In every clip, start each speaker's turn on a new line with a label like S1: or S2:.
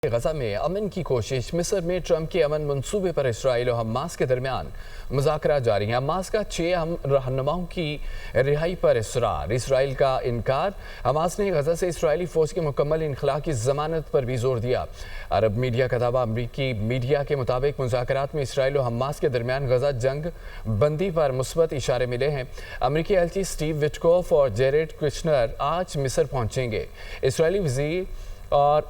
S1: गजा में अमन की कोशिश। मिस्र में ट्रंप के अमन मंसूबे पर इसराइल और हमास के दरमियान मुज़ाकरा जारी है। हमास का 6 अहम रहनुमाओं की रिहाई पर इसरार, इसराइल का इनकार। हमास ने गजा से इसराइली फौज के मुकम्मल इनखला की जमानत पर भी जोर दिया। अरब मीडिया का दावा, अमरीकी मीडिया के मुताबिक मुज़ाकरात में इसराइल और हमास के दरमियान गजा जंग बंदी पर मुस्बत इशारे मिले हैं। अमरीकी एलची स्टीव विटकोफ और जेरेड कुशनर आज मिस्र पहुंचेंगे। इसराइली वज़ीर और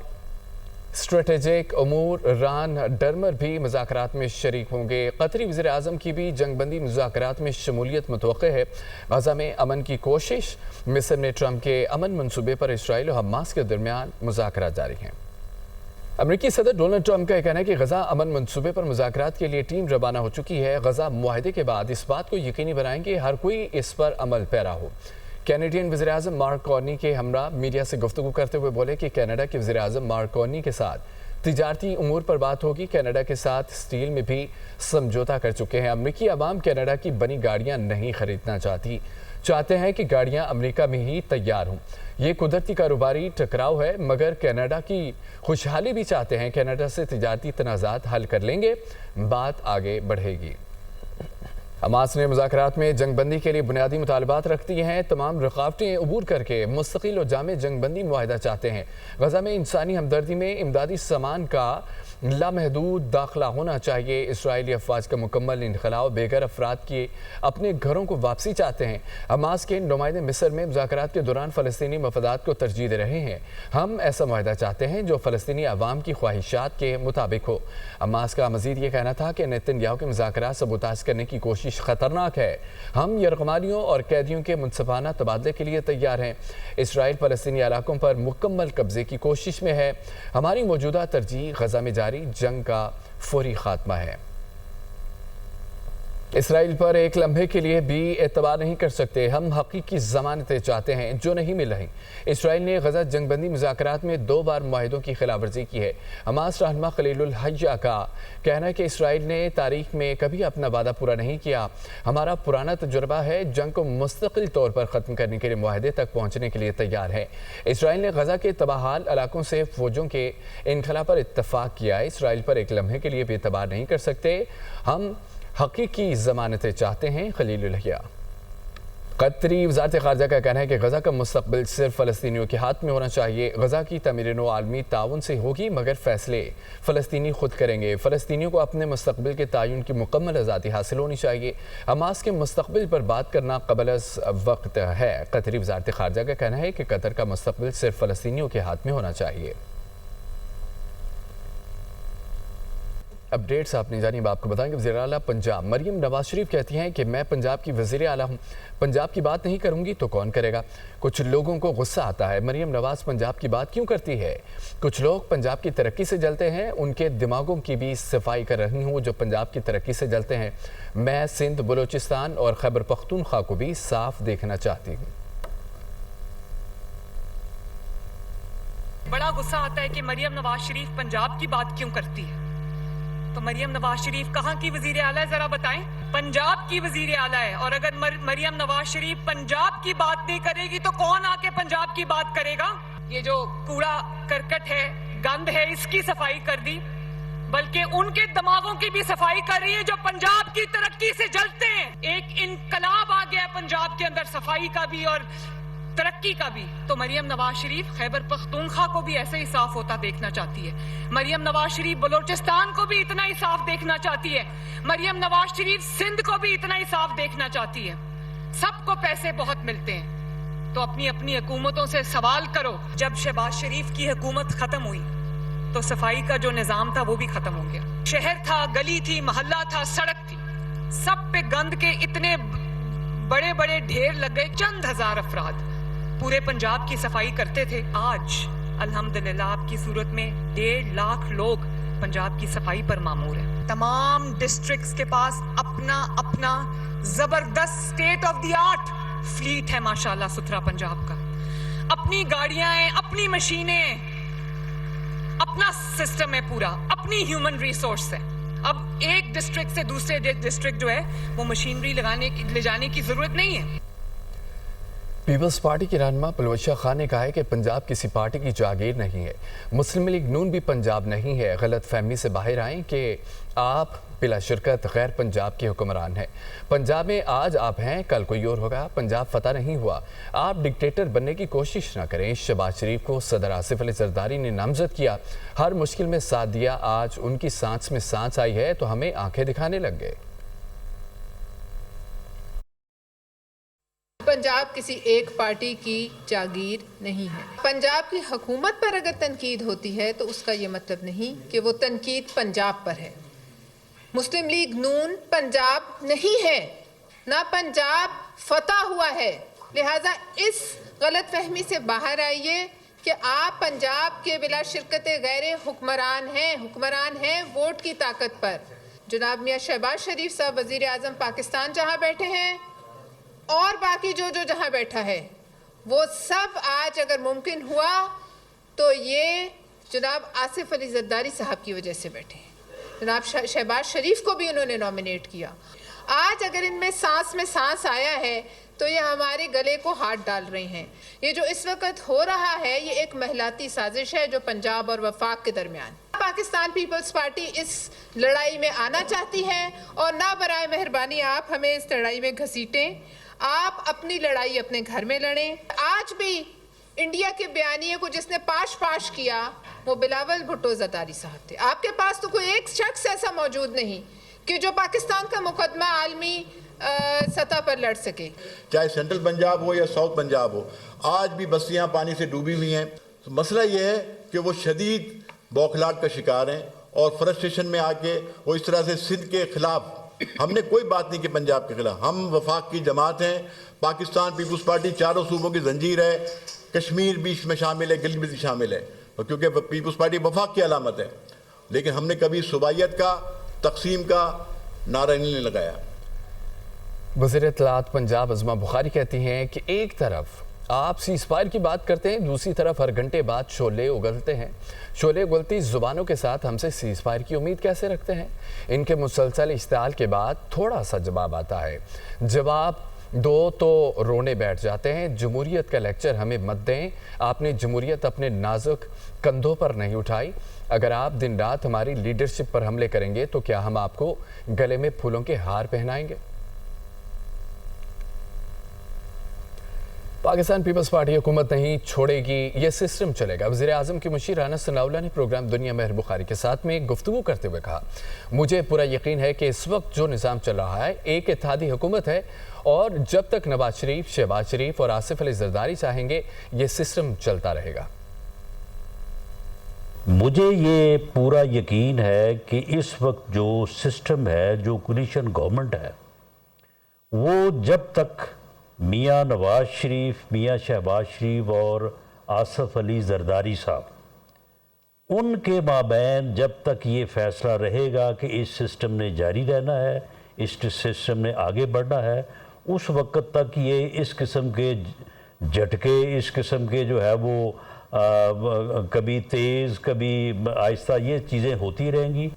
S1: स्ट्रेटेजिक अमूर रान डरमर भी मुज़ाकरात में शरीक होंगे। कतरी वज़ीर आज़म की भी जंगबंदी मुज़ाकरात में शमूलियत मुतवक्के है। गजा में अमन की कोशिश। मिस्र में ट्रंप के अमन मंसूबे पर इसराइल और हमास के दरमियान मुज़ाकरात जारी हैं। अमरीकी सदर डोनाल्ड ट्रंप का कहना है कि गजा अमन मंसूबे पर मुज़ाकरात के लिए टीम रवाना हो चुकी है। गजा मुआहदे के बाद इस बात को यकीनी बनाएंगे हर कोई इस पर अमल पैरा हो। कैनेडियन वज़ीर आज़म मार्क कार्नी के हमरा मीडिया से गुफ्तगू करते हुए बोले कि कनाडा के वज़ीर आज़म मार्क कार्नी के साथ तिजारती उमूर पर बात होगी। कनाडा के साथ स्टील में भी समझौता कर चुके हैं। अमरीकी अवाम कनाडा की बनी गाड़ियां नहीं खरीदना चाहते हैं कि गाड़ियां अमेरिका में ही तैयार हों। ये कुदरती कारोबारी टकराव है, मगर कनाडा की खुशहाली भी चाहते हैं। कनाडा से तिजारती तनाज़ात हल कर लेंगे, बात आगे बढ़ेगी। हमास ने मुज़ाकरात में जंगबंदी के लिए बुनियादी मुतालबात रख दिए हैं। तमाम रुकावटें अबूर करके मुस्तकिल और जामे जंगबंदी मुआहदा चाहते हैं। गजा में इंसानी हमदर्दी में इमदादी सामान का लामहदूद दाखिला होना चाहिए। इसराइली अफवाज का मुकम्मल इनखला, बेघर अफराद की अपने घरों को वापसी चाहते हैं। हमास के नुमाइंदे मिस्र में मुज़ाकरात के दौरान फ़लस्तीनी मफादात को तरजीह दे रहे हैं। हम ऐसा मुआहदा चाहते हैं जो फ़लस्तीनी अवाम की ख्वाहिशात के मुताबिक हो। हमास का मज़ीद ये कहना था कि नेतन्याहू के मुज़ाकरात सबूताज करने की कोशिश खतरनाक है। हम यरगमालियों और कैदियों के मुनसफाना तबादले के लिए तैयार हैं। इसराइल फ़लस्तीनी इलाकों पर मुकम्मल कब्जे की कोशिश में है। हमारी मौजूदा तरजीह गजा में जारी जंग का फौरी खात्मा है। इसराइल पर एक लम्हे के लिए भी एतबार नहीं कर सकते। हम हकीकी ज़मानतें चाहते हैं जो नहीं मिल रही। इसराइल ने गजा जंगबंदी मुज़ाकरात में 2 बार मुआहदों की खिलाफवर्जी की है। हमास रहनुमा खलीलुल हज्जा का कहना है कि इसराइल ने तारीख में कभी अपना वादा पूरा नहीं किया। हमारा पुराना तजुर्बा है, जंग को मुस्तकिल तौर पर ख़त्म करने के लिए मुआहदे तक पहुँचने के लिए तैयार है। इसराइल ने गजा के तबाहाल इलाकों से फ़ौजों के इनखला पर इत्तफ़ाक़ किया है। इसराइल पर एक लम्हे के लिए भी एतबार नहीं कर सकते। हम हकीकी ज़मानतें चाहते हैं। खलीलुल हज्जा। कतरी वज़ारत ख़ारजा का कहना है कि गजा का मुस्तक़बिल सिर्फ फ़लस्तीनियों के हाथ में होना चाहिए। गजा की तमीर नौ आलमी ताउन से होगी, मगर फ़ैसले फ़लस्तीनी खुद करेंगे। फ़लस्तीनियों को अपने मुस्तक़बिल के तयन की मुकम्मल आज़ादी हासिल होनी चाहिए। हमास के मुस्तक़बिल पर बात करना क़बल अज़ वक्त है। कतरी वज़ारत ख़ारजा का कहना है कि कतर का मुस्तक़बिल सिर्फ फ़लस्तीनियों के हाथ में होना चाहिए। अपडेट्स आपने जानी, आपको बताएंगे। वज़ीर आला पंजाब मरियम नवाज शरीफ कहती हैं कि मैं पंजाब की वज़ीर आला हूँ, पंजाब की बात नहीं करूँगी तो कौन करेगा। कुछ लोगों को गुस्सा आता है मरियम नवाज पंजाब की बात क्यों करती है। कुछ लोग पंजाब की तरक्की से जलते हैं, उनके दिमागों की भी सफाई कर रही हूँ जो पंजाब की तरक्की से जलते हैं। मैं सिंध, बलोचिस्तान और खैबर पख्तूनख्वा को भी साफ देखना चाहती हूँ।
S2: बड़ा गुस्सा आता है कि मरियम नवाज शरीफ पंजाब की बात क्यों करती है। तो मरियम नवाज शरीफ कहाँ की वजीर आला है, जरा बताएं। पंजाब की वजीर आला है। और अगर मरियम नवाज शरीफ पंजाब की बात नहीं करेगी तो कौन आके पंजाब की बात करेगा। ये जो कूड़ा करकट है, गंद है, इसकी सफाई कर दी, बल्कि उनके दिमागों की भी सफाई कर रही है जो पंजाब की तरक्की से जलते हैं। एक इनकलाब आ गया पंजाब के अंदर, सफाई का भी और तरक्की का भी। तो मरियम नवाज शरीफ खैबर पख्तूनख्वा को भी ऐसे ही साफ होता देखना चाहती है। मरियम नवाज शरीफ बलोचिस्तान को भी इतना ही साफ देखना चाहती है। मरियम नवाज शरीफ सिंध को भी इतना ही साफ देखना चाहती है। सबको पैसे बहुत मिलते हैं तो अपनी अपनी हुकूमतों से सवाल करो। जब शहबाज शरीफ की हुकूमत खत्म हुई तो सफाई का जो निजाम था वो भी खत्म हो गया। शहर था, गली थी, मोहल्ला था, सड़क थी, सब पे गंद के इतने बड़े बड़े ढेर लग गए। चंद हजार अफराद पूरे पंजाब की सफाई करते थे। आज अल्हम्दुलिल्लाह आपकी सूरत में 1.5 लाख लोग पंजाब की सफाई पर मामूर हैं। तमाम डिस्ट्रिक्ट्स के पास अपना अपना जबरदस्त state of the art fleet है माशाल्लाह सुथरा पंजाब का। अपनी गाड़ियां हैं, अपनी मशीनें, अपना सिस्टम है पूरा, अपनी ह्यूमन रिसोर्स है। अब एक डिस्ट्रिक्ट से दूसरे डिस्ट्रिक्ट जो है वो मशीनरी ले जाने की जरूरत नहीं है।
S1: پیپلز پارٹی کے رہنما پلوشہ خان نے کہا ہے کہ پنجاب کسی پارٹی کی جاگیر نہیں ہے، مسلم لیگ نون بھی پنجاب نہیں ہے۔ غلط فہمی سے باہر آئیں کہ آپ بلا شرکت غیر پنجاب کے حکمران ہیں۔ پنجاب میں آج آپ ہیں، کل کوئی اور ہوگا۔ پنجاب فتح نہیں ہوا، آپ ڈکٹیٹر بننے کی کوشش نہ کریں۔ شہباز شریف کو صدر آصف علی زرداری نے نامزد کیا، ہر مشکل میں ساتھ دیا، آج ان کی سانس میں سانس آئی ہے تو ہمیں آنکھیں دکھانے لگ گئے۔
S3: پنجاب کسی ایک پارٹی کی جاگیر نہیں ہے۔ پنجاب کی حکومت پر اگر تنقید ہوتی ہے تو اس کا یہ مطلب نہیں کہ وہ تنقید پنجاب پر ہے۔ مسلم لیگ نون پنجاب نہیں ہے، نہ پنجاب فتح ہوا ہے، لہٰذا اس غلط فہمی سے باہر آئیے کہ آپ پنجاب کے بلا شرکت غیر حکمران ہیں ووٹ کی طاقت پر۔ جناب میاں شہباز شریف صاحب وزیر اعظم پاکستان جہاں بیٹھے ہیں اور باقی جو جہاں بیٹھا ہے، وہ سب آج اگر ممکن ہوا تو یہ جناب آصف علی زرداری صاحب کی وجہ سے بیٹھے ہیں۔ جناب شہباز شریف کو بھی انہوں نے نامینیٹ کیا۔ آج اگر ان میں سانس آیا ہے تو یہ ہمارے گلے کو ہاتھ ڈال رہے ہیں۔ یہ جو اس وقت ہو رہا ہے یہ ایک مہلاتی سازش ہے جو پنجاب اور وفاق کے درمیان۔ پاکستان پیپلز پارٹی اس لڑائی میں آنا چاہتی ہے اور نہ برائے مہربانی آپ ہمیں اس لڑائی میں گھسیٹیں۔ آپ اپنی لڑائی اپنے گھر میں لڑیں۔ آج بھی انڈیا کے بیانیے کو جس نے پاش کیا وہ بلاول بھٹو زرداری صاحب تھے۔ آپ کے پاس تو کوئی ایک شخص ایسا موجود نہیں کہ جو پاکستان کا مقدمہ عالمی سطح پر لڑ سکے۔
S4: چاہے سینٹرل پنجاب ہو یا ساؤتھ پنجاب ہو، آج بھی بستیاں پانی سے ڈوبی ہوئی ہیں۔ مسئلہ یہ ہے کہ وہ شدید بوکھلاہٹ کا شکار ہیں اور فرسٹریشن میں آ کے وہ اس طرح سے سندھ کے خلاف، ہم نے کوئی بات نہیں کہ پنجاب کے خلاف، ہم وفاق کی جماعت ہیں۔ پاکستان پیپلز پارٹی چاروں صوبوں کی زنجیر ہے، کشمیر بھی اس میں شامل ہے، گلگت بھی شامل ہے، کیونکہ پیپلز پارٹی وفاق کی علامت ہے، لیکن ہم نے کبھی صوبائیت کا، تقسیم کا نعرہ نہیں لگایا۔
S1: وزیر اطلاعات پنجاب عظمہ بخاری کہتی ہیں کہ ایک طرف آپ سیز فائر کی بات کرتے ہیں، دوسری طرف ہر گھنٹے بعد شعلے اگلتے ہیں۔ شعلے اگلتی زبانوں کے ساتھ ہم سے سیز فائر کی امید کیسے رکھتے ہیں؟ ان کے مسلسل اشتعال کے بعد تھوڑا سا جواب آتا ہے، جواب دو تو رونے بیٹھ جاتے ہیں۔ جمہوریت کا لیکچر ہمیں مت دیں، آپ نے جمہوریت اپنے نازک کندھوں پر نہیں اٹھائی۔ اگر آپ دن رات ہماری لیڈرشپ پر حملے کریں گے تو کیا ہم آپ کو گلے میں پھولوں کے ہار پہنائیں گے؟ پاکستان پیپلز پارٹی حکومت نہیں چھوڑے گی، یہ سسٹم چلے گا۔ وزیر اعظم کی مشیر انس ثناءاللہ نے پروگرام دنیا مہر بخاری کے ساتھ میں گفتگو کرتے ہوئے کہا، مجھے پورا یقین ہے کہ اس وقت جو نظام چل رہا ہے ایک اتحادی حکومت ہے اور جب تک نواز شریف، شہباز شریف اور آصف علی زرداری چاہیں گے یہ سسٹم چلتا رہے گا۔
S5: مجھے یہ پورا یقین ہے کہ اس وقت جو سسٹم ہے، جو کولیشن گورنمنٹ ہے، وہ جب تک میاں نواز شریف، میاں شہباز شریف اور آصف علی زرداری صاحب، ان کے مابین جب تک یہ فیصلہ رہے گا کہ اس سسٹم نے جاری رہنا ہے، اس سسٹم نے آگے بڑھنا ہے، اس وقت تک یہ اس قسم کے جھٹکے، اس قسم کے جو ہے وہ کبھی تیز کبھی آہستہ، یہ چیزیں ہوتی رہیں گی۔